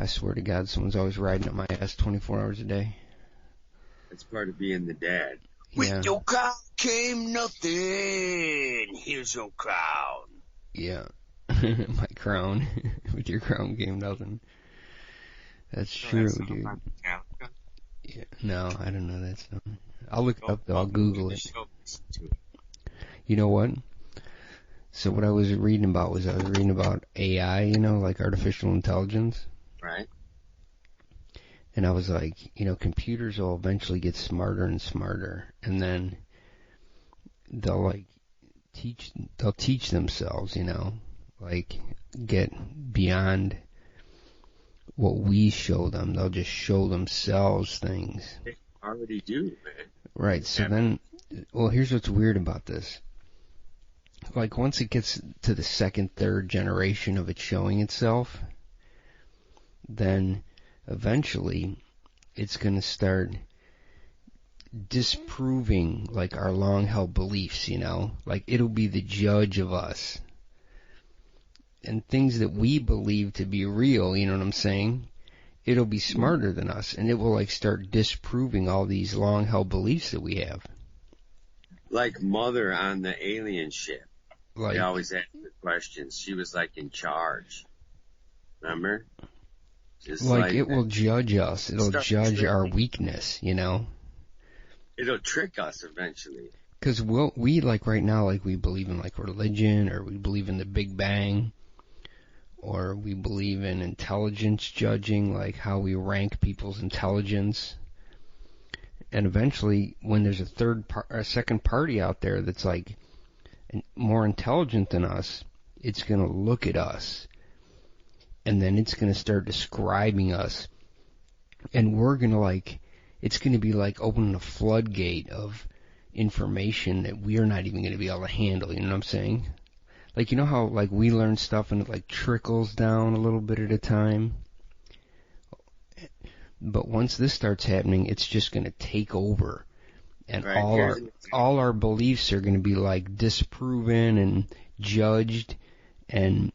I swear to God, someone's always riding up my ass 24 hours a day. That's part of being the dad. Yeah. With your crown came nothing. Here's your crown. Yeah. My crown. With your crown came nothing. That's true, dude. Yeah. No, I don't know that song. I'll look it up, though. I'll Google it. You know what? So what I was reading about was AI, like artificial intelligence. Right. And I was like, computers will eventually get smarter and smarter, and then they'll teach themselves, get beyond what we show them. They'll just show themselves things. They already do, man. Right. So then, here's what's weird about this. Like, once it gets to the second, third generation of it showing itself, then eventually it's going to start disproving, like, our long-held beliefs, Like, it'll be the judge of us. And things that we believe to be real, you know what I'm saying? It'll be smarter than us, and it will, like, start disproving all these long-held beliefs that we have. Like Mother on the alien ship. Like, they always ask the questions. She was, like, in charge. Remember? Just like it will judge us. It'll judge our weakness, It'll trick us eventually. Because we, like, right now, like, we believe in, like, religion, or we believe in the Big Bang, or we believe in intelligence judging, like how we rank people's intelligence. And eventually, when there's a second party out there that's, like, more intelligent than us, it's going to look at us, and then it's going to start describing us, and we're going to, like, it's going to be like opening a floodgate of information that we're not even going to be able to handle, you know what I'm saying? Like, how, like, we learn stuff and it, like, trickles down a little bit at a time? But once this starts happening, it's just going to take over. And all our beliefs are going to be, like, disproven and judged, and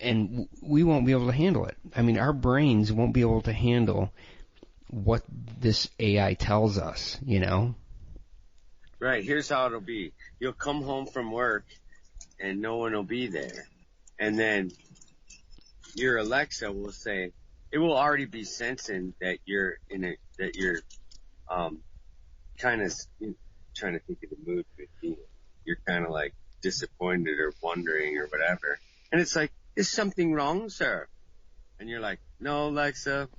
and we won't be able to handle it. I mean, our brains won't be able to handle what this AI tells us, Right, here's how it'll be. You'll come home from work, and no one will be there. And then your Alexa will say, it will already be sensing that you're kind of trying to think of the mood. You're kind of like disappointed or wondering or whatever. And it's like, is something wrong, sir? And you're like, no, Alexa,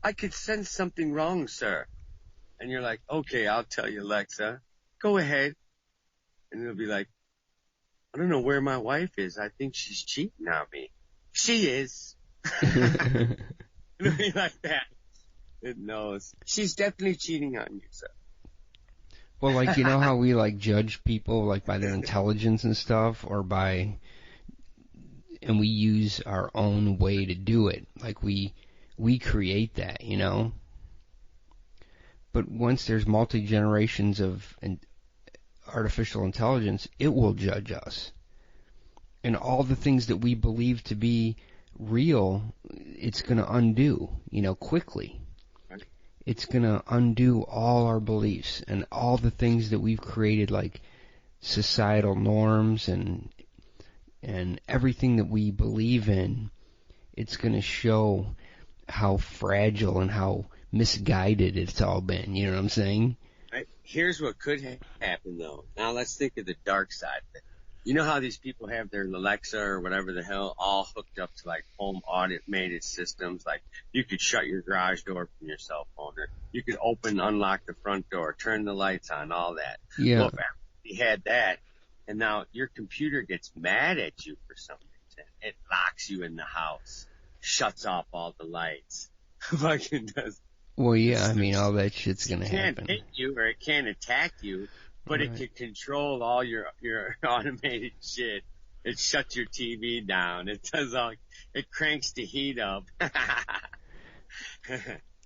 I could sense something wrong, sir. And you're like, okay, I'll tell you, Alexa, go ahead. And it'll be like, I don't know where my wife is. I think she's cheating on me. She is. It'll be like that. It knows. She's definitely cheating on you, sir. Well, like, how we, like, judge people, like, by their intelligence and stuff, and we use our own way to do it. Like, we create that, But once there's multi-generations of artificial intelligence, it will judge us. And all the things that we believe to be real, it's going to undo, quickly. It's going to undo all our beliefs and all the things that we've created, like societal norms and everything that we believe in. It's going to show how fragile and how misguided it's all been. You know what I'm saying? Right. Here's what could happen, though. Now let's think of the dark side of it. You know how these people have their Alexa or whatever the hell all hooked up to, like, home automated systems? Like, you could shut your garage door from your cell phone, or you could unlock the front door, turn the lights on, all that. Yeah. Well, if we had that, and now your computer gets mad at you for some reason, it locks you in the house, shuts off all the lights, fucking does. Well, yeah, I mean, all that shit's gonna happen. It can't hit you or it can't attack you, but it can control all your automated shit. It shuts your TV down. It does all. It cranks the heat up.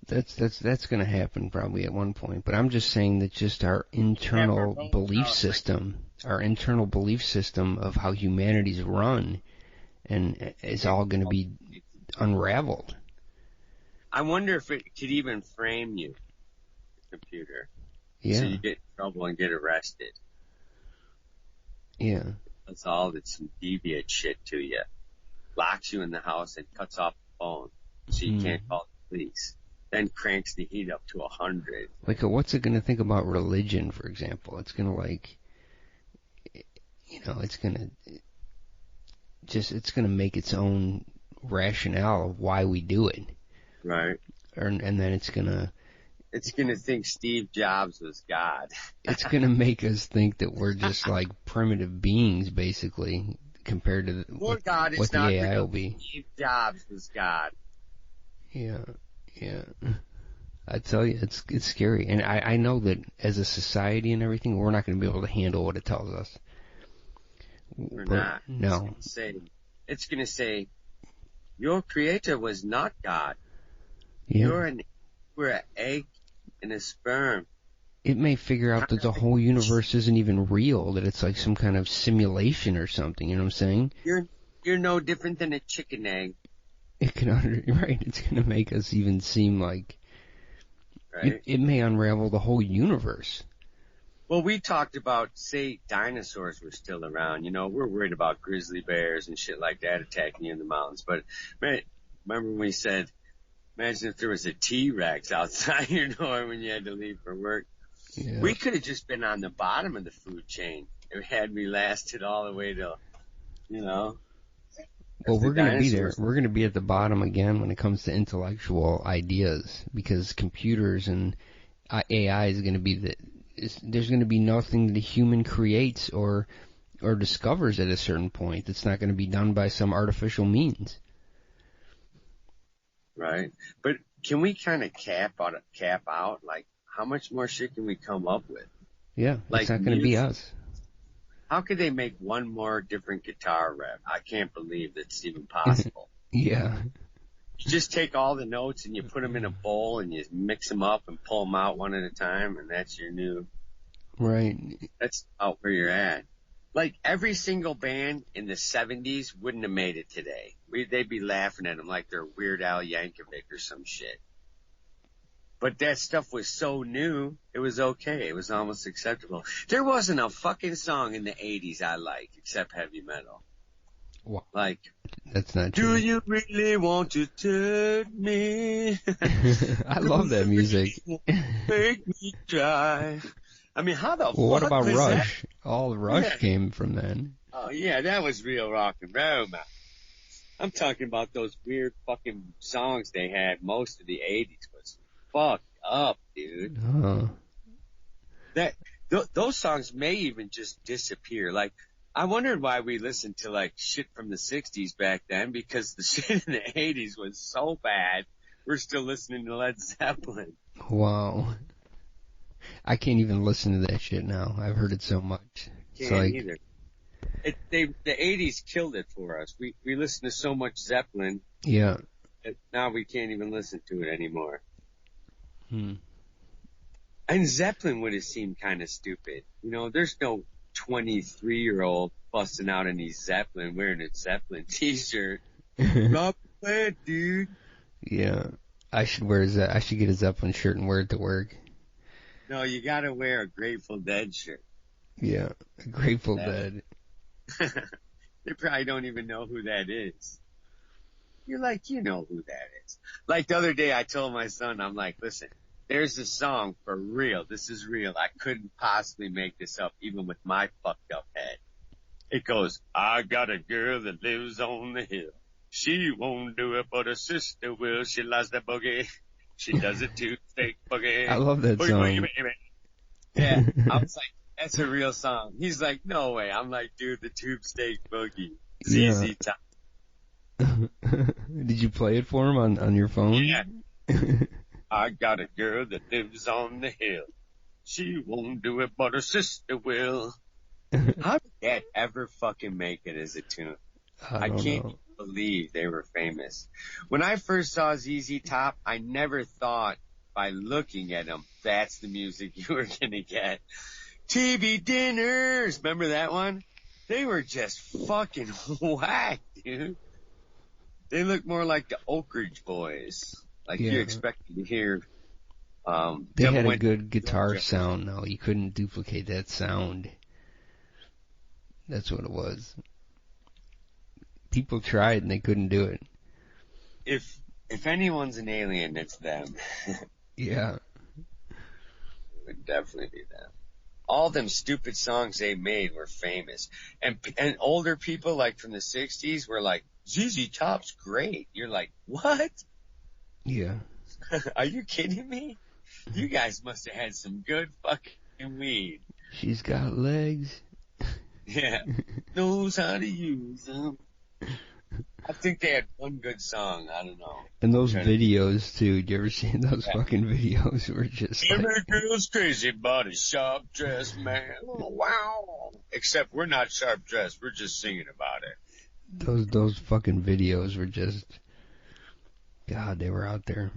That's gonna happen probably at one point. But I'm just saying that just our internal belief system of how humanity's run, and it's all gonna be unraveled. I wonder if it could even frame you, the computer. Yeah. So you get in trouble and get arrested. Yeah. That's all that's some deviant shit to you. Locks you in the house and cuts off the phone so you can't call the police. Then cranks the heat up to 100. Like, what's it going to think about religion, for example? It's going to, like, you know, it's going to make its own rationale of why we do it. Right. And then it's going to think Steve Jobs was God. It's going to make us think that we're just like primitive beings, basically, compared to what the AI will be. Steve Jobs was God. Yeah. I tell you, it's scary. And I know that as a society and everything, we're not going to be able to handle what it tells us. We're not. No. It's going to say, your creator was not God. Yeah. We're an egg and a sperm. It may figure out that the whole universe isn't even real, that it's like some kind of simulation or something, you know what I'm saying? You're no different than a chicken egg. It can, right, it's going to make us even seem like, right? It may unravel the whole universe. Well, we talked about, say, dinosaurs were still around. You know, we're worried about grizzly bears and shit like that attacking you in the mountains. But, man, remember when we said, imagine if there was a T-Rex outside your door when you had to leave for work. Yeah. We could have just been on the bottom of the food chain. It had we lasted all the way to, you know. Well, we're going to be there. We're going to be at the bottom again when it comes to intellectual ideas, because computers and AI is going to be there's going to be nothing that a human creates or discovers at a certain point that's not going to be done by some artificial means. Right. But can we kind of cap out, like, how much more shit can we come up with? Yeah, like, it's not going to be us. How could they make one more different guitar riff? I can't believe that's even possible. Yeah. You just take all the notes and you put them in a bowl and you mix them up and pull them out one at a time, and that's your new... Right. That's out where you're at. Like, every single band in the 70s wouldn't have made it today. They'd be laughing at them like they're Weird Al Yankovic or some shit. But that stuff was so new, it was okay. It was almost acceptable. There wasn't a fucking song in the 80s I liked, except heavy metal. Wow. Like, that's not true. Do you really want to touch me? I love that music. Make me try. I mean, how the fuck what about was Rush? That? All the Rush came from then. Oh, yeah, that was real rock and roll, man. I'm talking about those weird fucking songs they had most of the 80s was fucked up, dude. Those songs may even just disappear. Like, I wondered why we listened to, like, shit from the 60s back then, because the shit in the 80s was so bad, we're still listening to Led Zeppelin. Wow. I can't even listen to that shit now. I've heard it so much. Can't either. The 80s killed it for us. We listened to so much Zeppelin. Yeah. That now we can't even listen to it anymore. And Zeppelin would have seemed kind of stupid. You know, there's no 23-year-old busting out any Zeppelin wearing a Zeppelin t-shirt. Rob Plant, dude. Yeah. I should get a Zeppelin shirt and wear it to work. No, you gotta wear a Grateful Dead shirt. Yeah, a Grateful Dead. They probably don't even know who that is. You're like, you know who that is. Like the other day I told my son, I'm like, listen, there's a song for real. This is real. I couldn't possibly make this up, even with my fucked up head. It goes, I got a girl that lives on the hill. She won't do it, but her sister will. She loves the boogie. She does it too, steak boogie. I love that boogie, song. Boogie, boogie. Yeah, I was like, that's a real song. He's like, no way. I'm like, dude, the Tube Steak Boogie. ZZ Top. Did you play it for him on your phone? Yeah. I got a girl that lives on the hill. She won't do it, but her sister will. How did that ever fucking make it as a tune? I can't believe they were famous. When I first saw ZZ Top, I never thought by looking at them, that's the music you were gonna get. TV dinners, remember that one? They were just fucking whack, dude. They look more like the Oak Ridge Boys. Like you expected to hear. They had a good guitar sound. No, you couldn't duplicate that sound. That's what it was. People tried and they couldn't do it. If anyone's an alien, it's them. Yeah. It would definitely be them. All them stupid songs they made were famous. And older people, like from the 60s, were like, ZZ Top's great. You're like, what? Yeah. Are you kidding me? You guys must have had some good fucking weed. She's got legs. Yeah. Knows how to use them. I think they had one good song. I don't know. And those videos, too. Did you ever see those fucking videos? Were just Every like... girl's crazy about a sharp dressed man. Oh, wow. Except we're not sharp dressed. We're just singing about it. Those fucking videos were just... God, they were out there.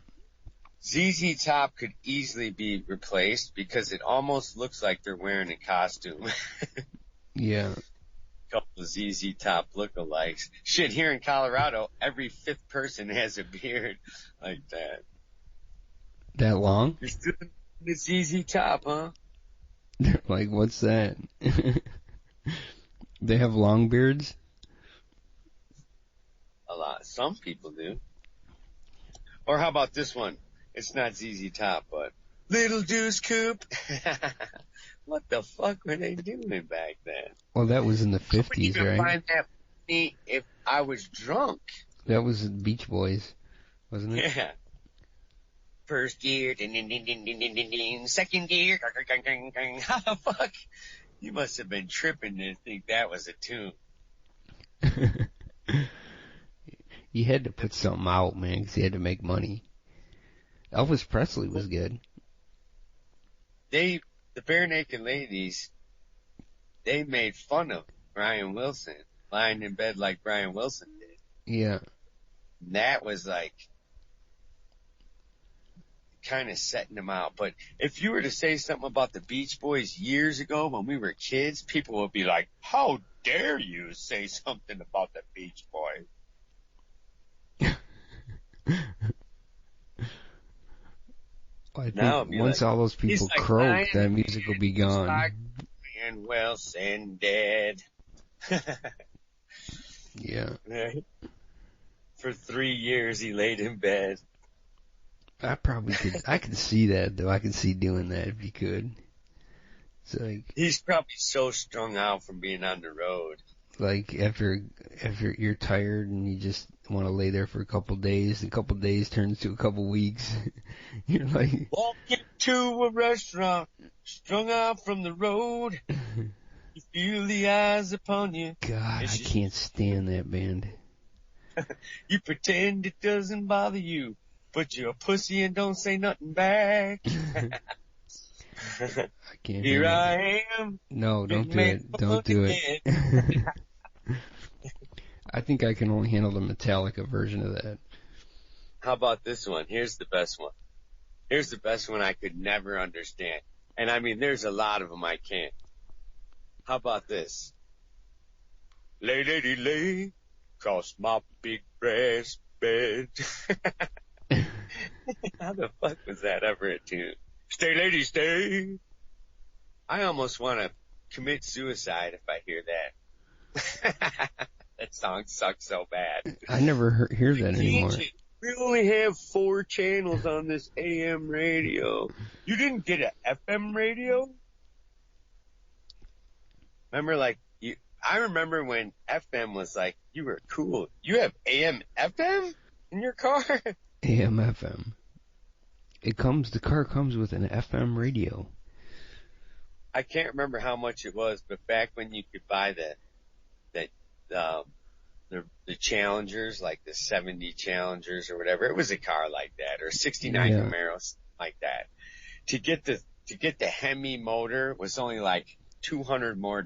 ZZ Top could easily be replaced because it almost looks like they're wearing a costume. Yeah. Couple of ZZ Top lookalikes. Shit, here in Colorado, every fifth person has a beard like that. That long? You're still the ZZ Top, huh? Like, what's that? They have long beards? A lot. Some people do. Or how about this one? It's not ZZ Top, but Little Deuce Coupe. What the fuck were they doing back then? Well, that was in the I would 50s, even right? find that funny if I was drunk. That was the Beach Boys, wasn't it? Yeah. First gear, ding, ding, ding, ding, ding, ding, ding, ding. Second gear, gang, gang, gang, gang. How the fuck? You must have been tripping to think that was a tune. You had to put something out, man, because you had to make money. Elvis Presley was good. The Bare Naked Ladies, they made fun of Brian Wilson, lying in bed like Brian Wilson did. Yeah. And that was like kind of setting them out. But if you were to say something about the Beach Boys years ago when we were kids, people would be like, how dare you say something about the Beach Boys? I think once all those people croak, that music will be gone. Like Brian Wilson dead. Yeah. For 3 years he laid in bed. I probably could. I could see that though. I could see doing that if you could. It's like he's probably so strung out from being on the road. Like after you're tired and you just want to lay there for a couple days, and a couple days turns to a couple weeks. You're like walk into a restaurant, strung out from the road. You feel the eyes upon you. God, I can't stand that band. You pretend it doesn't bother you, but you're a pussy and don't say nothing back. I can't. Here I am. No, don't do it. Don't do it. I think I can only handle the Metallica version of that. How about this one? Here's the best one. Here's the best one I could never understand. And I mean, there's a lot of them I can't. How about this? Lay, lady, lay, across my big brass bed. How the fuck was that ever a tune? Stay, lady, stay. I almost want to commit suicide if I hear that. That song sucks so bad. I never hear that anymore. We only have 4 channels on this AM radio. You didn't get an FM radio? Remember, like, I remember when FM was like, you were cool. You have AM FM in your car? AM FM. The car comes with an FM radio. I can't remember how much it was, but back when you could buy the Challengers, like the 70 Challengers or whatever, it was a car like that, or 69 Camaros like that. To get the Hemi motor was only like $200 more,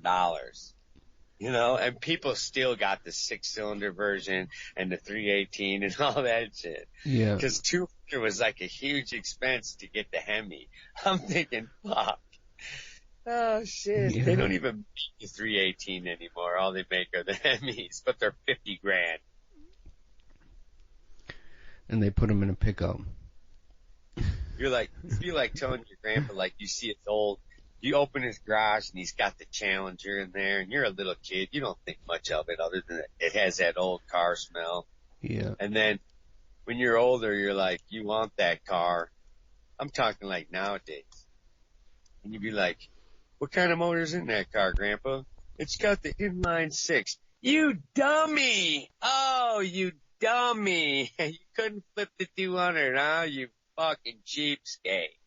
you know, and people still got the 6-cylinder version and the 318 and all that shit. Yeah. Cause 200 was like a huge expense to get the Hemi. I'm thinking, fuck. Oh shit. Yeah. They don't even make the 318 anymore. All they make are the Hemis, but they're $50,000. And they put him in a pickup. You're like, you like telling your grandpa, like, you see it's old. You open his garage and he's got the Challenger in there, and you're a little kid. You don't think much of it other than it has that old car smell. Yeah. And then when you're older, you're like, you want that car. I'm talking like nowadays. And you'd be like, what kind of motor's in that car, Grandpa? It's got the inline six. You dummy! Oh, you dummy! You couldn't flip the 200, huh? You fucking cheapskate.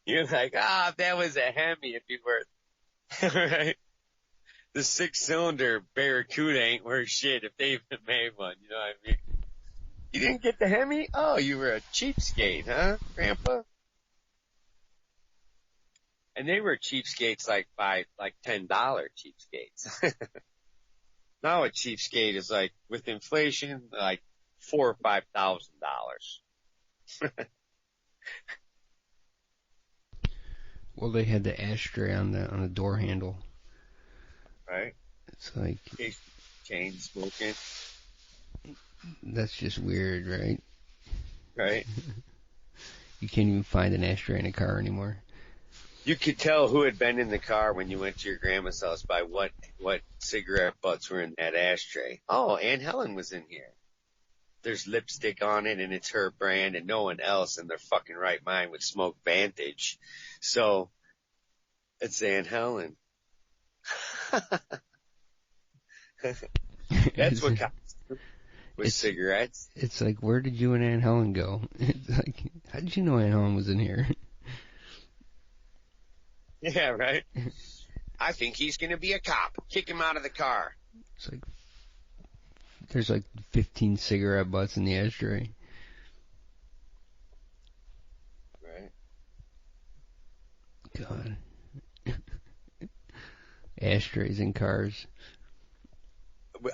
You're like, if that was a Hemi, it'd be worth, right? The 6-cylinder Barracuda ain't worth shit if they even made one, you know what I mean? You didn't get the Hemi? Oh, you were a cheapskate, huh, Grandpa? And they were cheapskates like $10 cheapskates. Now a cheapskate is like, with inflation, like $4,000 or $5,000. Well, they had the ashtray on the door handle. Right? It's like, chain smoking. that's just weird, right? Right? You can't even find an ashtray in a car anymore. You could tell who had been in the car when you went to your grandma's house by what cigarette butts were in that ashtray. Oh, Aunt Helen was in here. There's lipstick on it, and it's her brand, and no one else in their fucking right mind would smoke Vantage. So, it's Aunt Helen. That's what counts with cigarettes. It's like, where did you and Aunt Helen go? It's like, how did you know Aunt Helen was in here? Yeah, right? I think he's gonna be a cop. Kick him out of the car. It's like, there's like 15 cigarette butts in the ashtray. Right. God. Ashtrays in cars.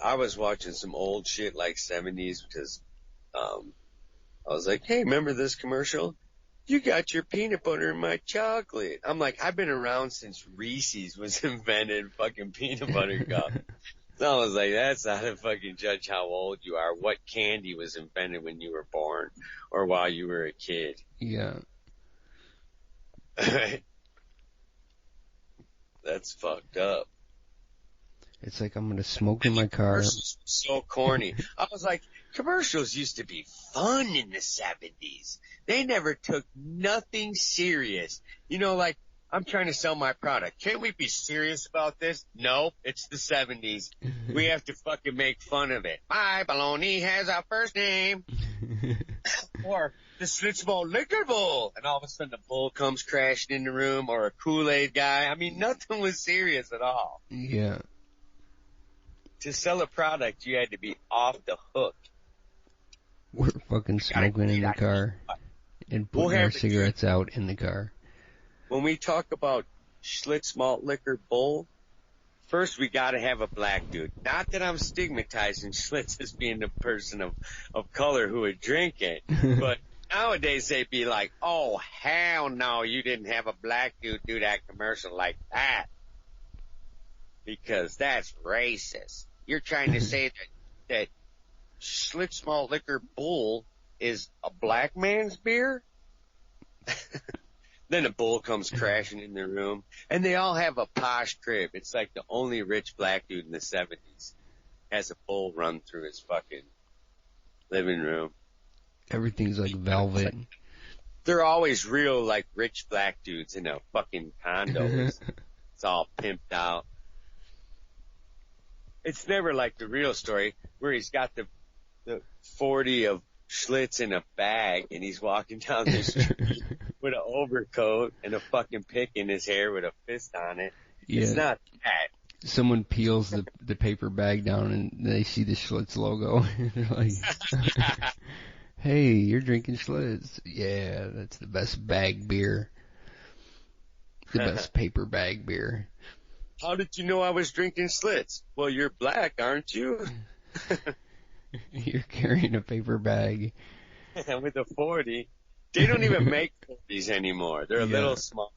I was watching some old shit like 70s because, I was like, hey, remember this commercial? You got your peanut butter in my chocolate. I'm like, I've been around since Reese's was invented, fucking peanut butter cup. So I was like, that's not to fucking judge how old you are. What candy was invented when you were born or while you were a kid? Yeah. That's fucked up. It's like, I'm gonna smoke in my car. Commercials were so corny. I was like, commercials used to be fun in the 70s. They never took nothing serious. You know, like, I'm trying to sell my product. Can't we be serious about this? No, it's the 70s. We have to fucking make fun of it. My baloney has a first name. Or the Schlitz Malt Liquor Bowl. And all of a sudden the bull comes crashing in the room, or a Kool-Aid guy. I mean, nothing was serious at all. Yeah. To sell a product, you had to be off the hook. We're fucking smoking in the car and putting our cigarettes out in the car. When we talk about Schlitz Malt Liquor Bowl, first we gotta have a black dude. Not that I'm stigmatizing Schlitz as being the person of color who would drink it, but nowadays they'd be like, oh, hell no, you didn't have a black dude do that commercial like that. Because that's racist. You're trying to say that Schlitz Malt Liquor Bull is a black man's beer? Then a bull comes crashing in the room, and they all have a posh crib. It's like the only rich black dude in the 70s has a bull run through his fucking living room. Everything's like velvet. They're always real, like, rich black dudes in a fucking condo. It's all pimped out. It's never like the real story where he's got the 40 of Schlitz in a bag and he's walking down the street with an overcoat and a fucking pick in his hair with a fist on it. Yeah. It's not that. Someone peels the paper bag down and they see the Schlitz logo. They're like, hey, you're drinking Schlitz. Yeah, that's the best bag beer. The best paper bag beer. How did you know I was drinking Schlitz? Well, you're black, aren't you? You're carrying a paper bag. With a 40. They don't even make 40s anymore. They're a little smaller.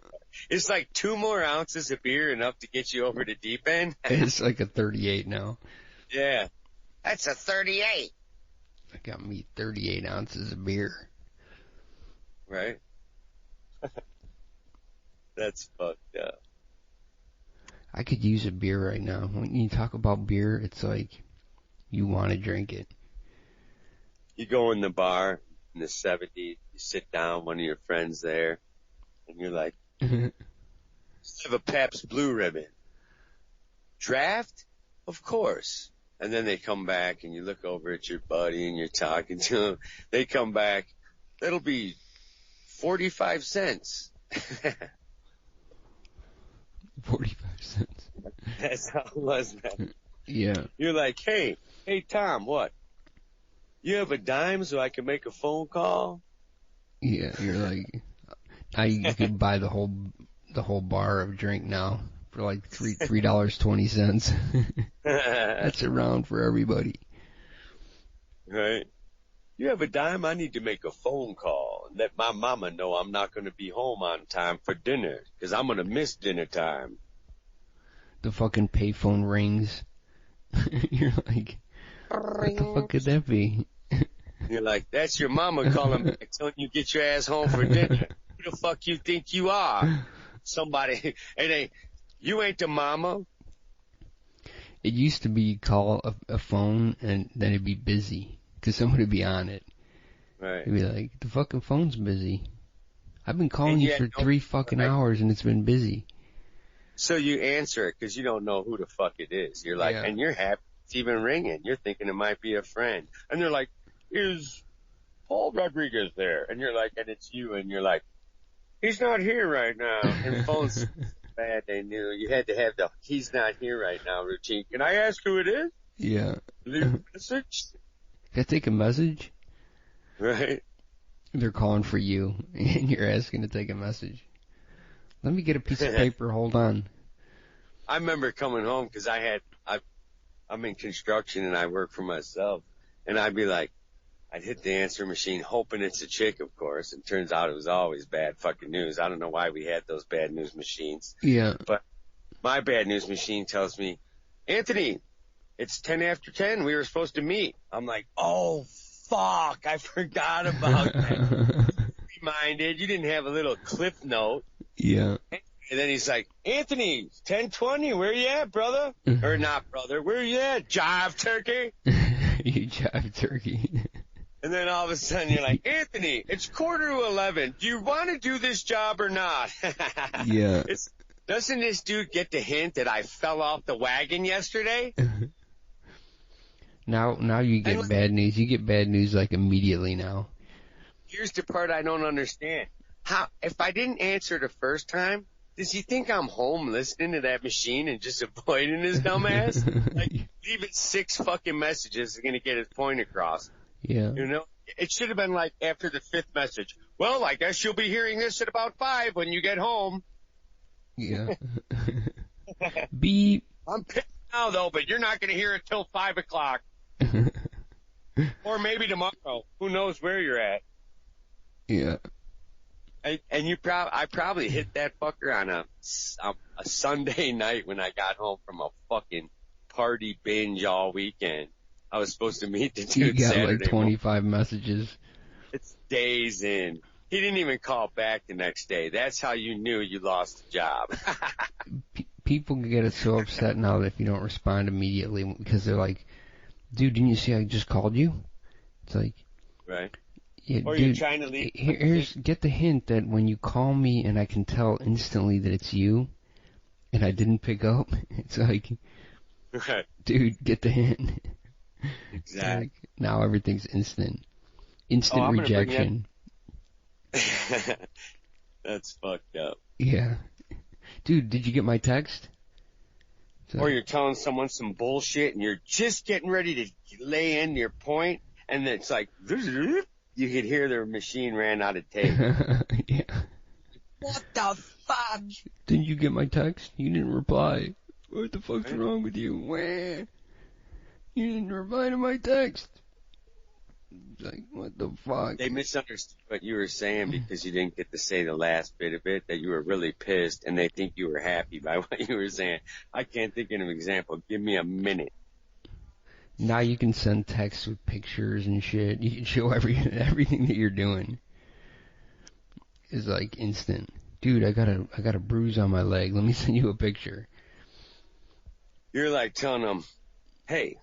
It's like 2 more ounces of beer enough to get you over the deep end. It's like a 38 now. Yeah. That's a 38. I got me 38 ounces of beer. Right? That's fucked up. I could use a beer right now. When you talk about beer, it's like you want to drink it. You go in the bar in the 70s, you sit down, one of your friends there, and you're like, let's have a Pabst Blue Ribbon. Draft? Of course. And then they come back and you look over at your buddy and you're talking to them. They come back. That'll be 45 cents. 45 cents. That's how it was, man. Yeah. You're like, hey, Tom, what? You have a dime so I can make a phone call? Yeah, you're like, you could buy the whole bar of drink now for like $3.20. That's around for everybody. Right. You have a dime? I need to make a phone call and let my mama know I'm not going to be home on time for dinner because I'm going to miss dinner time. The fucking payphone rings. You're like, what the fuck could that be? You're like, that's your mama calling back telling you get your ass home for dinner. Who the fuck you think you are? Somebody, you ain't the mama. It used to be you call a phone and then it'd be busy because somebody would be on it. Right. It'd be like, the fucking phone's busy. I've been calling you for 3 fucking hours and it's been busy. So you answer it because you don't know who the fuck it is. You're like, and you're happy it's even ringing. You're thinking it might be a friend. And they're like, is Paul Rodriguez there? And you're like, and it's you. And you're like, he's not here right now. And phones bad. They knew you had to have the he's not here right now routine. Can I ask who it is? Yeah. Leave a message. Can I take a message? Right. They're calling for you and you're asking to take a message. Let me get a piece of paper. Hold on. I remember coming home because I'm in construction and I work for myself. And I'd be like, I'd hit the answer machine hoping it's a chick, of course. And turns out it was always bad fucking news. I don't know why we had those bad news machines. Yeah. But my bad news machine tells me, Anthony, it's 10 after 10. We were supposed to meet. I'm like, oh, fuck. I forgot about that. Reminded. You didn't have a little clip note. Yeah. And then he's like, Anthony, 10:20, where you at, brother? Or not, brother, where you at, jive turkey? You jive turkey. And then all of a sudden you're like, Anthony, it's 10:45. Do you want to do this job or not? Yeah. Doesn't this dude get the hint that I fell off the wagon yesterday? Now you get bad news. You get bad news like immediately now. Here's the part I don't understand. If I didn't answer the first time, does he think I'm home listening to that machine and just avoiding his dumb ass? Like, leaving 6 fucking messages is going to get his point across. Yeah. You know? It should have been like after the 5th message. Well, I guess you'll be hearing this at about 5 when you get home. Yeah. Beep. I'm pissed now, though, but you're not going to hear it till 5 o'clock. Or maybe tomorrow. Who knows where you're at. Yeah. And I probably hit that fucker on a Sunday night when I got home from a fucking party binge all weekend. I was supposed to meet the dude You got Saturday like 25 messages. It's days in. He didn't even call back the next day. That's how you knew you lost the job. People get so upset now that if you don't respond immediately because they're like, dude, didn't you see I just called you? It's like, right. Yeah, or dude, you're trying to leave. Get the hint that when you call me and I can tell instantly that it's you and I didn't pick up, it's like, right. Dude, get the hint. Exactly. Like, now everything's instant rejection. That's fucked up. Yeah. Dude, did you get my text? Or you're telling someone some bullshit and you're just getting ready to lay in your point and it's like, you could hear their machine ran out of tape. Yeah. What the fuck? Didn't you get my text? You didn't reply. What the fuck's wrong with you? Wah. You didn't reply to my text. Like, what the fuck? They misunderstood what you were saying because you didn't get to say the last bit of it, that you were really pissed, and they think you were happy by what you were saying. I can't think of an example. Give me a minute. Now you can send texts with pictures and shit. You can show everything that you're doing. Is like instant. Dude, I got a bruise on my leg. Let me send you a picture. You're like telling them, hey,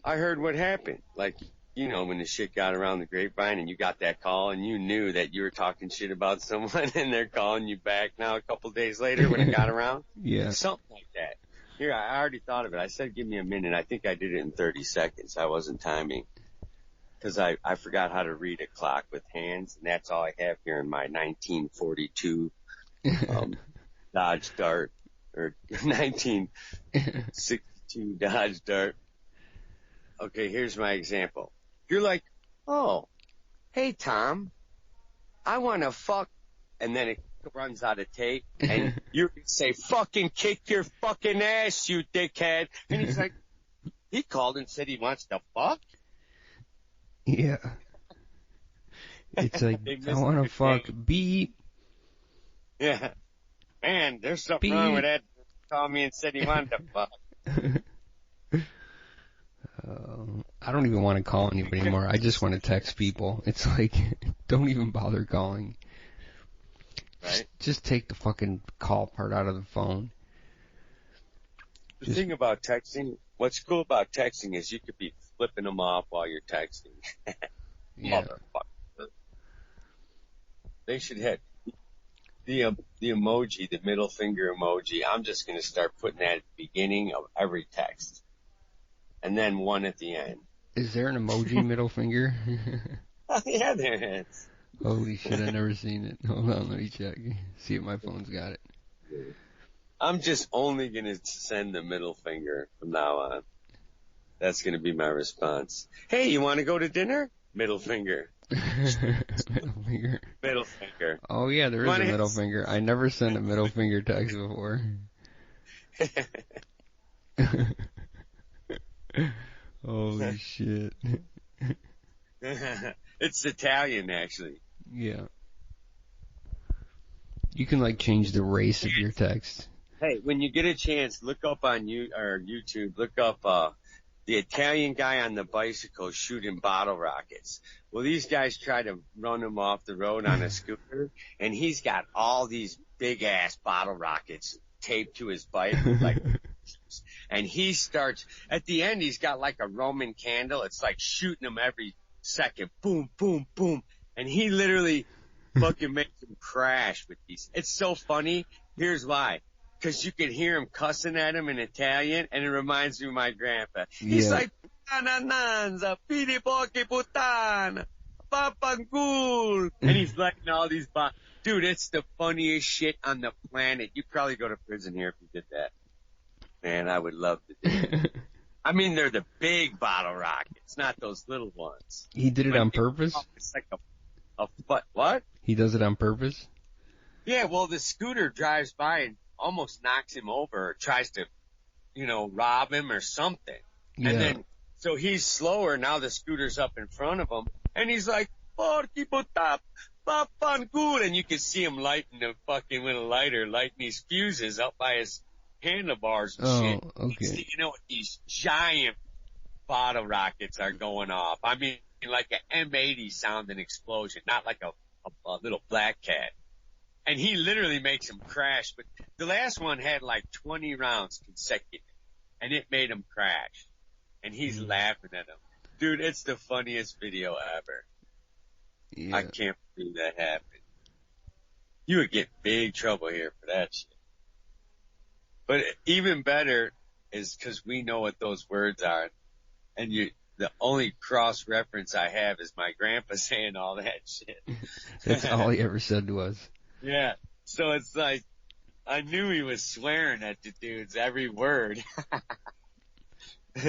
I heard what happened. Like, you know, when the shit got around the grapevine and you got that call and you knew that you were talking shit about someone and they're calling you back now a couple days later when it got around. Yeah. Something like that. Here, I already thought of it. I said, give me a minute. I think I did it in 30 seconds. I wasn't timing. Because I forgot how to read a clock with hands, and that's all I have here in my 1942 Dodge Dart, or 1962 Dodge Dart. Okay, here's my example. You're like, oh, hey, Tom, I want to fuck, and then it runs out of tape, and you say, fucking kick your fucking ass, you dickhead. And he's like, he called and said he wants to fuck? Yeah. It's like, I want to fuck. Beep. Yeah. Man, there's something wrong with that. Called me and said he wanted to fuck. I don't even want to call anybody anymore. I just want to text people. It's like, don't even bother calling. Right? Just take the fucking call part out of the phone. The thing about texting, what's cool about texting is you could be flipping them off while you're texting. Yeah. Motherfucker. They should have the emoji, the middle finger emoji. I'm just going to start putting that at the beginning of every text. And then one at the end. Is there an emoji middle finger? Oh, yeah, there is. Holy shit, I've never seen it. Hold on, let me check. See if my phone's got it. I'm just only going to send the middle finger from now on. That's going to be my response. Hey, you want to go to dinner? Middle finger. Middle finger. Middle finger. Oh yeah, there is a middle finger. I never sent a middle finger text before. Holy shit. It's Italian, actually. Yeah. You can like change the race of your text. Hey, when you get a chance, look up on YouTube, look up the Italian guy on the bicycle shooting bottle rockets. Well, these guys try to run him off the road on a scooter, and he's got all these big-ass bottle rockets taped to his bike. And he starts, at the end, he's got like a Roman candle. It's like shooting them every second. Boom, boom, boom. And he literally fucking makes him crash with these. It's so funny. Here's why. Because you can hear him cussing at him in Italian, and it reminds me of my grandpa. He's like, nananza, pidi pochi puttana, papangul. And he's letting all these dude, it's the funniest shit on the planet. You'd probably go to prison here if you did that. Man, I would love to do it. I mean, they're the big bottle rockets, not those little ones. He did it on purpose? It's like what? He does it on purpose? Yeah, well, the scooter drives by and almost knocks him over or tries to, rob him or something. Yeah. And then, so he's slower. Now the scooter's up in front of him. And he's like, porky potap, papangul. And you can see him lighting the fucking with a lighter, lighting these fuses up by his handlebars and shit. Okay. These giant bottle rockets are going off. I mean, like an M80 sounding explosion, not like a little black cat. And he literally makes him crash. But the last one had like 20 rounds consecutive, and it made him crash. And he's laughing at him. Dude, it's the funniest video ever. Yeah. I can't believe that happened. You would get big trouble here for that shit. But even better is because we know what those words are. And the only cross-reference I have is my grandpa saying all that shit. That's all he ever said to us. Yeah. So it's like, I knew he was swearing at the dudes every word.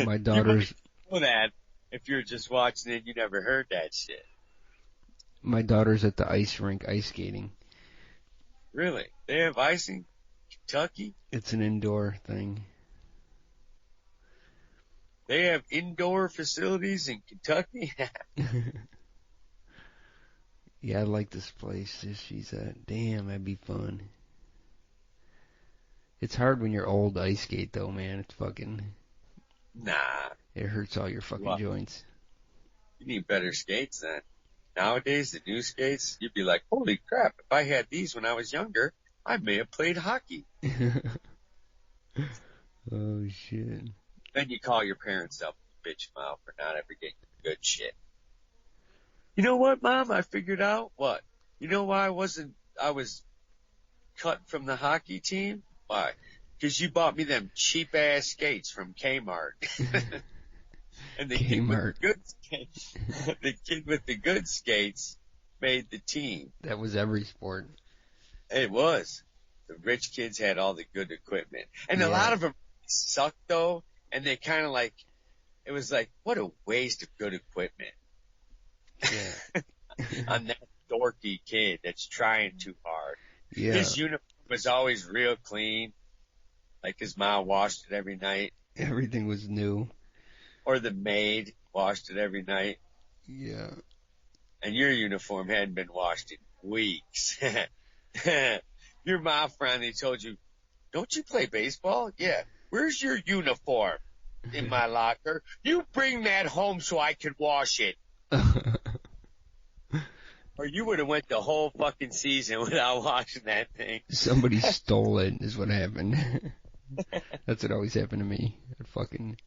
My daughter's... You know that if you're just watching it, you never heard that shit. My daughter's at the ice rink ice skating. Really? They have ice in Kentucky? It's an indoor thing. They have indoor facilities in Kentucky? Yeah, I like this place. She's at. Damn, that'd be fun. It's hard when you're old to ice skate, though, man. It's fucking... Nah. It hurts all your fucking joints. You need better skates then. Nowadays, the new skates, you'd be like, holy crap, if I had these when I was younger, I may have played hockey. Oh, shit. Then you call your parents up and bitch them out for not ever getting good shit. You know what, Mom? I figured out what? You know why I was cut from the hockey team? Why? Because you bought me them cheap ass skates from Kmart. And the Kmart. the kid with the good skates made the team. That was every sport. It was. The rich kids had all the good equipment. And a lot of them sucked though, and they kind of like, it was like, what a waste of good equipment. Yeah. On that dorky kid that's trying too hard. Yeah. His uniform was always real clean. Like his mom washed it every night. Everything was new. Or the maid washed it every night. Yeah. And your uniform hadn't been washed in weeks. Your mom finally told you, don't you play baseball? Yeah. Where's your uniform? In my locker. You bring that home so I can wash it. Or you would have went the whole fucking season without washing that thing. Somebody stole it is what happened. That's what always happened to me. I'd fucking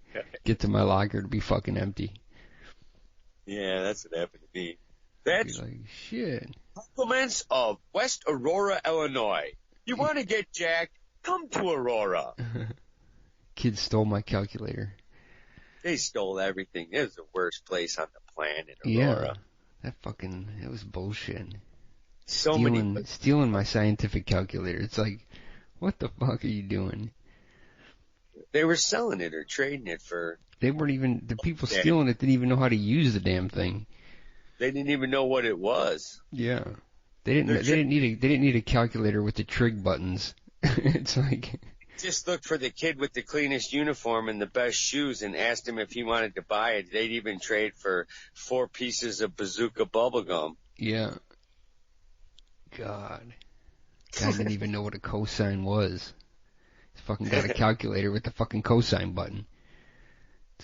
get to my locker to be fucking empty. Yeah, that's what happened to me. That's like, shit. Compliments of West Aurora, Illinois. You want to get jacked? Come to Aurora. Kids stole my calculator. They stole everything. It was the worst place on the planet, Aurora. Yeah, it was bullshit. Stealing my scientific calculator. It's like, what the fuck are you doing? They were selling it or trading it for. They weren't even, the people stealing it didn't even know how to use the damn thing. They didn't even know what it was. Yeah. They didn't need a calculator with the trig buttons. It's like. Just looked for the kid with the cleanest uniform and the best shoes and asked him if he wanted to buy it. They'd even trade for 4 pieces of Bazooka bubblegum. Yeah. God. Guy didn't even know what a cosine was. He's fucking got a calculator with the fucking cosine button.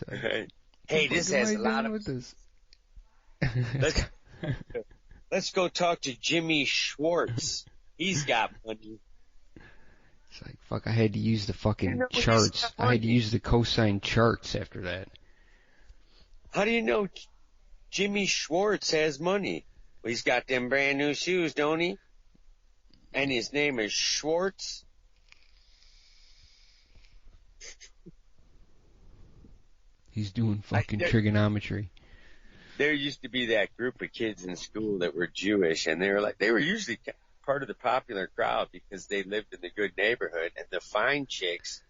Like, hey, this has a lot of... this? Let's go talk to Jimmy Schwartz. He's got money. It's like, fuck, I had to use the fucking charts. I had to use the cosine charts after that. How do you know Jimmy Schwartz has money? Well, he's got them brand new shoes, don't he? And his name is Schwartz. He's doing fucking trigonometry. There used to be that group of kids in school that were Jewish, and they were usually part of the popular crowd because they lived in the good neighborhood, and the fine chicks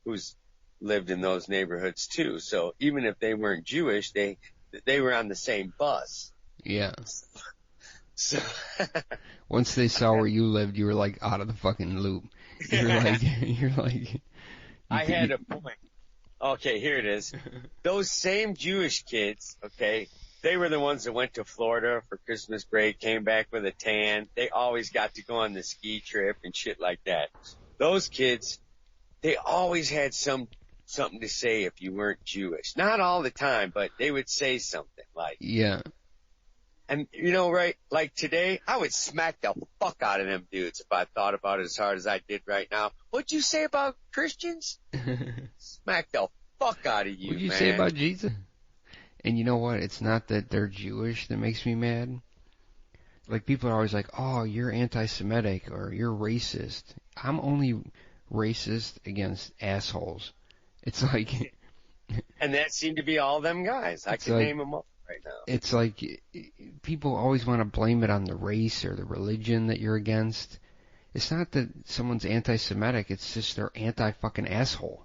who's lived in those neighborhoods too. So even if they weren't Jewish, they were on the same bus. Yeah. So once they saw where you lived, you were like out of the fucking loop. You're like. I had a point. Okay, here it is. Those same Jewish kids, okay, they were the ones that went to Florida for Christmas break, came back with a tan. They always got to go on the ski trip and shit like that. Those kids, they always had something to say if you weren't Jewish. Not all the time, but they would say something like. Yeah. And, you know, right, like today, I would smack the fuck out of them dudes if I thought about it as hard as I did right now. What'd you say about Christians? Smack the fuck out of you, What'd you man. say about Jesus? And you know what? It's not that they're Jewish that makes me mad. Like, people are always like, oh, you're anti-Semitic or you're racist. I'm only racist against assholes. It's like... And that seemed to be all them guys. I can name them all right now. It's like people always want to blame it on the race or the religion that you're against. It's not that someone's anti-Semitic. It's just they're anti-fucking asshole.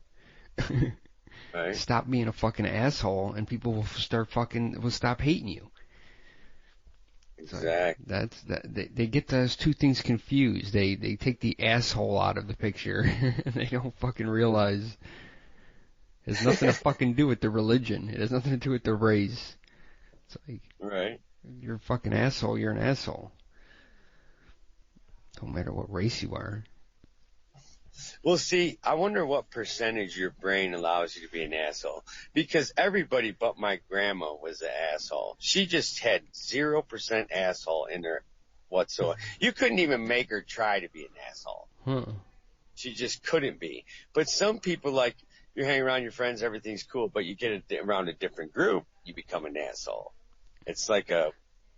Right. Stop being a fucking asshole, and people will stop hating you. Exactly. They get those two things confused. They take the asshole out of the picture, and they don't fucking realize it has nothing to fucking do with the religion. It has nothing to do with the race. It's like, right. You're a fucking asshole. You're an asshole. Don't matter what race you are. Well, see, I wonder what percentage your brain allows you to be an asshole. Because everybody but my grandma was an asshole. She just had 0% asshole in her whatsoever. You couldn't even make her try to be an asshole. Huh. She just couldn't be. But some people, like, you're hanging around your friends, everything's cool, but you get around a different group, you become an asshole. It's like an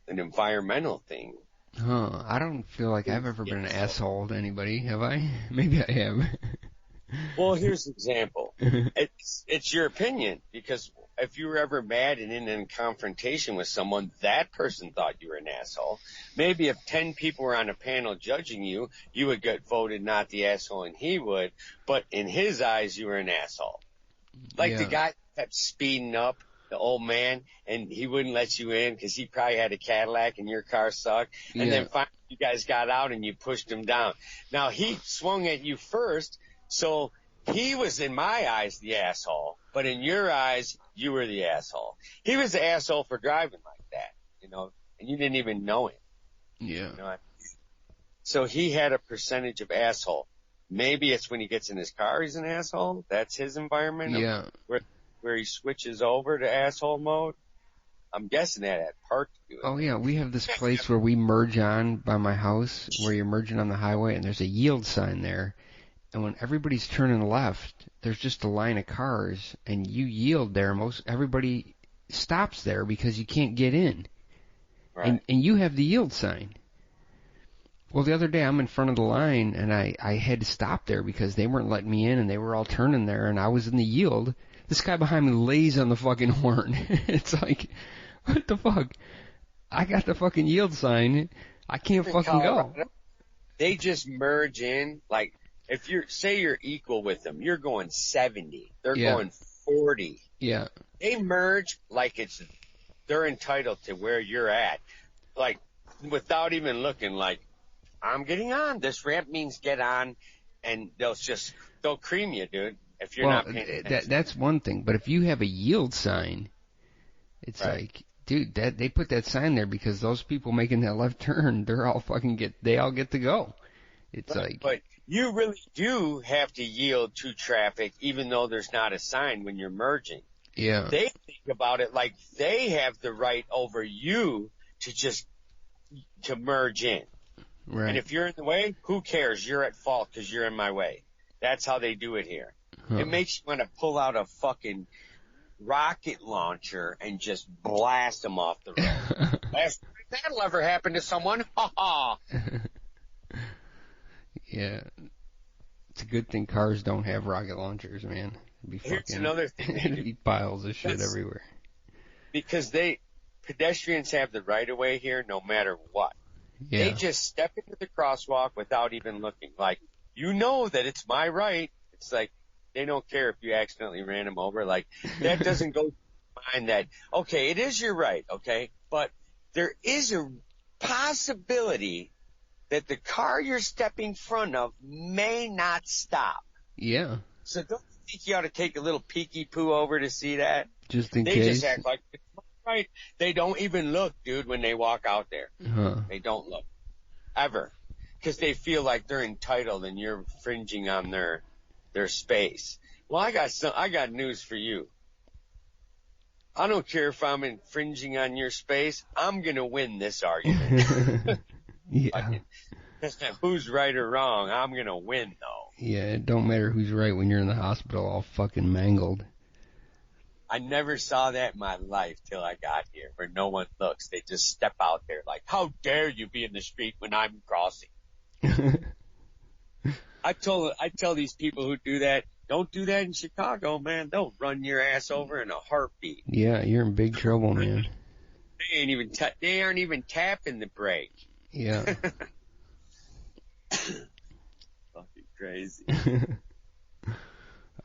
environmental thing. Huh. I don't feel like I've ever been an asshole to anybody, have I? Maybe I have. Well, here's an example. It's your opinion, because if you were ever mad and in a confrontation with someone, that person thought you were an asshole. Maybe if 10 people were on a panel judging you, you would get voted not the asshole and he would, but in his eyes, you were an asshole. Like the guy kept speeding up, the old man, and he wouldn't let you in because he probably had a Cadillac and your car sucked. And then finally you guys got out and you pushed him down. Now he swung at you first, so he was in my eyes the asshole, but in your eyes, you were the asshole. He was the asshole for driving like that, you know, and you didn't even know him. Yeah. You know, so he had a percentage of asshole. Maybe it's when he gets in his car, he's an asshole. That's his environment. Yeah. Where he switches over to asshole mode. I'm guessing that had part to do with it. Oh yeah, we have this place where we merge on by my house, where you're merging on the highway, and there's a yield sign there. And when everybody's turning left, there's just a line of cars, and you yield there. Everybody stops there because you can't get in. Right. And you have the yield sign. Well, the other day I'm in front of the line, and I had to stop there because they weren't letting me in, and they were all turning there, and I was in the yield. This guy behind me lays on the fucking horn. It's like, what the fuck? I got the fucking yield sign. I can't fucking go. They just merge in, like, if you're equal with them, you're going 70. They're going 40. Yeah. They merge like they're entitled to where you're at. Like, without even looking, like, I'm getting on. This ramp means get on, and they'll cream you, dude, if you're not paying attention. That's one thing. But if you have a yield sign, it's like, dude, they put that sign there because those people making that left turn, they all get to go. It's like. But you really do have to yield to traffic, even though there's not a sign when you're merging. Yeah. They think about it like they have the right over you to merge in. Right. And if you're in the way, who cares? You're at fault because you're in my way. That's how they do it here. Huh. It makes you want to pull out a fucking rocket launcher and just blast them off the road. That'll ever happen to someone. Ha ha. Yeah. It's a good thing cars don't have rocket launchers, man. Here's another thing. There'd be piles of shit everywhere. Because pedestrians have the right of way here no matter what. Yeah. They just step into the crosswalk without even looking. Like, you know that it's my right. It's like, they don't care if you accidentally ran them over. Like, that doesn't go to mind that, okay, it is your right, okay? But there is a possibility that the car you're stepping in front of may not stop. Yeah. So don't you think you ought to take a little peeky poo over to see that? Just in case. They just act like it's right. They don't even look, dude, when they walk out there. Huh. They don't look. Ever. Because they feel like they're entitled and you're infringing on their space. Well, I got news for you. I don't care if I'm infringing on your space. I'm going to win this argument. Yeah. Who's right or wrong? I'm going to win, though. Yeah, it don't matter who's right when you're in the hospital all fucking mangled. I never saw that in my life till I got here, where no one looks. They just step out there like, how dare you be in the street when I'm crossing? I tell these people who do that, don't do that in Chicago, man. They'll run your ass over in a heartbeat. Yeah, you're in big trouble, man. They aren't even tapping the brake. Yeah. Fucking crazy.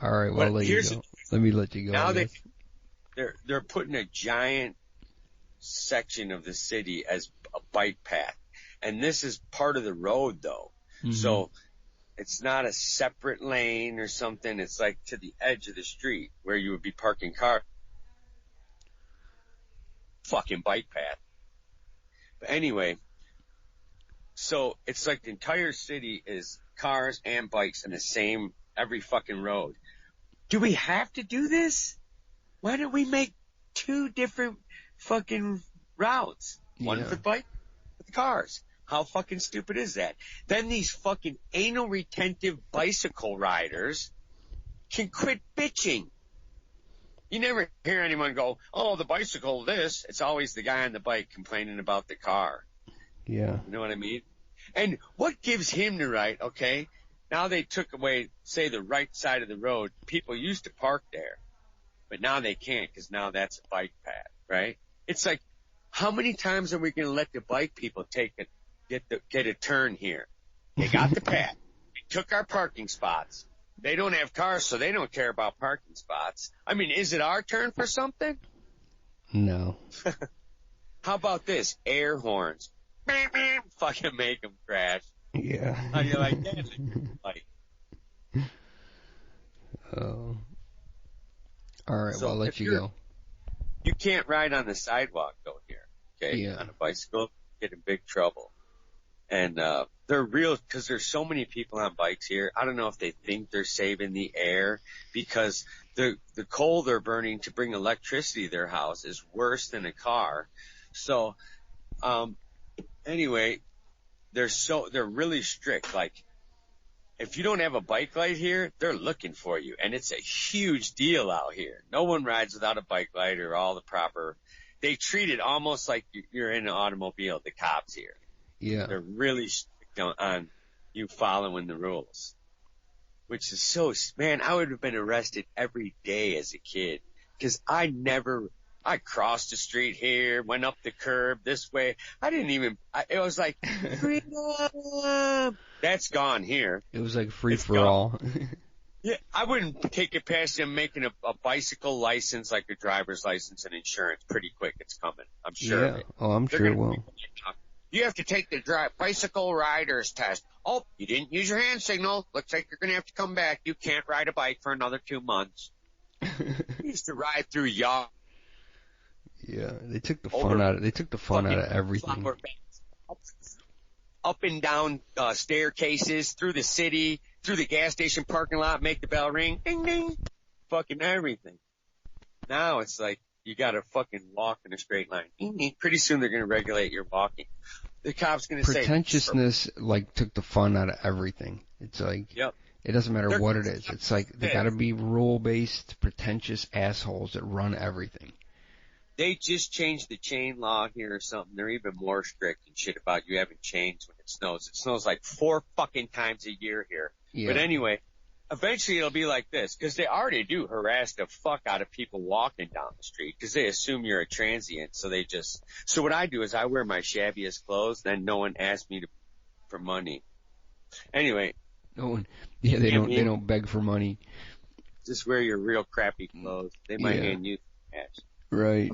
All right, well, let me let you go. Now they're putting a giant section of the city as a bike path, and this is part of the road, though. Mm-hmm. So it's not a separate lane or something. It's like to the edge of the street where you would be parking cars. Fucking bike path. But anyway, so it's like the entire city is cars and bikes in the same, every fucking road. Do we have to do this? Why don't we make 2 different fucking routes? One for the bike, for the cars. How fucking stupid is that? Then these fucking anal retentive bicycle riders can quit bitching. You never hear anyone go, oh, the bicycle this. It's always the guy on the bike complaining about the car. Yeah. You know what I mean? And what gives him the right, okay? Now they took away, say, the right side of the road. People used to park there, but now they can't because now that's a bike path, right? It's like, how many times are we going to let the bike people get a turn here? They got the path. They took our parking spots. They don't have cars, so they don't care about parking spots. I mean, is it our turn for something? No. How about this? Air horns. Beep, beep, fucking make them crash. Yeah. How do you like that? Like, oh. All right, so well, I'll let you go. You can't ride on the sidewalk, though, here. Okay? Yeah. On a bicycle, you get in big trouble. And they're real because there's so many people on bikes here. I don't know if they think they're saving the air because the coal they're burning to bring electricity to their house is worse than a car. So anyway, they're really strict. Like if you don't have a bike light here, they're looking for you, and it's a huge deal out here. No one rides without a bike light or all the proper. They treat it almost like you're in an automobile. The cops here. Yeah. They're really strict on you following the rules, which is so, man, I would have been arrested every day as a kid because I crossed the street here, went up the curb this way. It was like, freedom. That's gone here. It was like free for all. Yeah, I wouldn't take it past them making a bicycle license, like a driver's license and insurance pretty quick. It's coming. I'm sure of it. Oh, I'm sure it will. You have to take the bicycle rider's test. Oh, you didn't use your hand signal. Looks like you're going to have to come back. You can't ride a bike for another 2 months. We used to ride through y'all. Yeah, they took the fun out of everything. Up and down staircases, through the city, through the gas station parking lot, make the bell ring, ding ding, fucking everything. Now it's like you got to fucking walk in a straight line. Ding, ding. Pretty soon they're going to regulate your walking. The cop's going to say pretentiousness like took the fun out of everything. It's like it doesn't matter what it is. It's like they got to be rule-based, pretentious assholes that run everything. They just changed the chain law here or something. They're even more strict and shit about you having chains when it snows. It snows like 4 fucking times a year here. Yeah. But anyway, eventually it'll be like this because they already do harass the fuck out of people walking down the street because they assume you're a transient. So what I do is I wear my shabbiest clothes, then no one asks me for money. Anyway. No one. Yeah, they don't beg for money. Just wear your real crappy clothes. They might hand you cash. Right.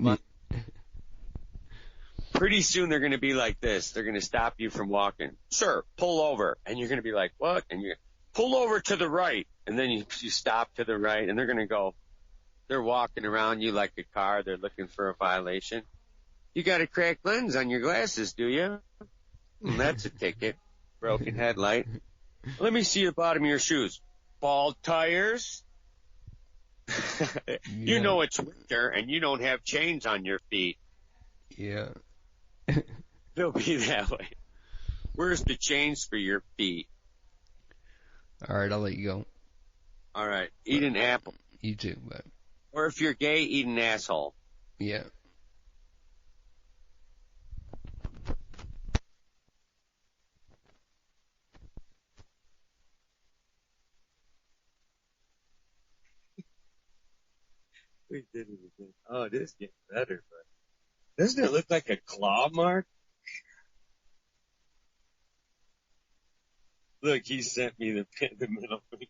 Pretty soon they're going to be like this. They're going to stop you from walking. Sir, pull over. And you're going to be like, what? And you pull over to the right. And then you stop to the right. And they're going to go, they're walking around you like a car. They're looking for a violation. You got a cracked lens on your glasses, do you? That's a ticket. Broken headlight. Let me see the bottom of your shoes. Bald tires. You know it's winter and you don't have chains on your feet. Yeah. They'll be that way. Where's the chains for your feet? All right, I'll let you go. All right. Eat an apple. You too, but. Or if you're gay, eat an asshole. Yeah. We did it again. Oh, this is getting better, but doesn't it look like a claw mark? Look, he sent me the middle finger.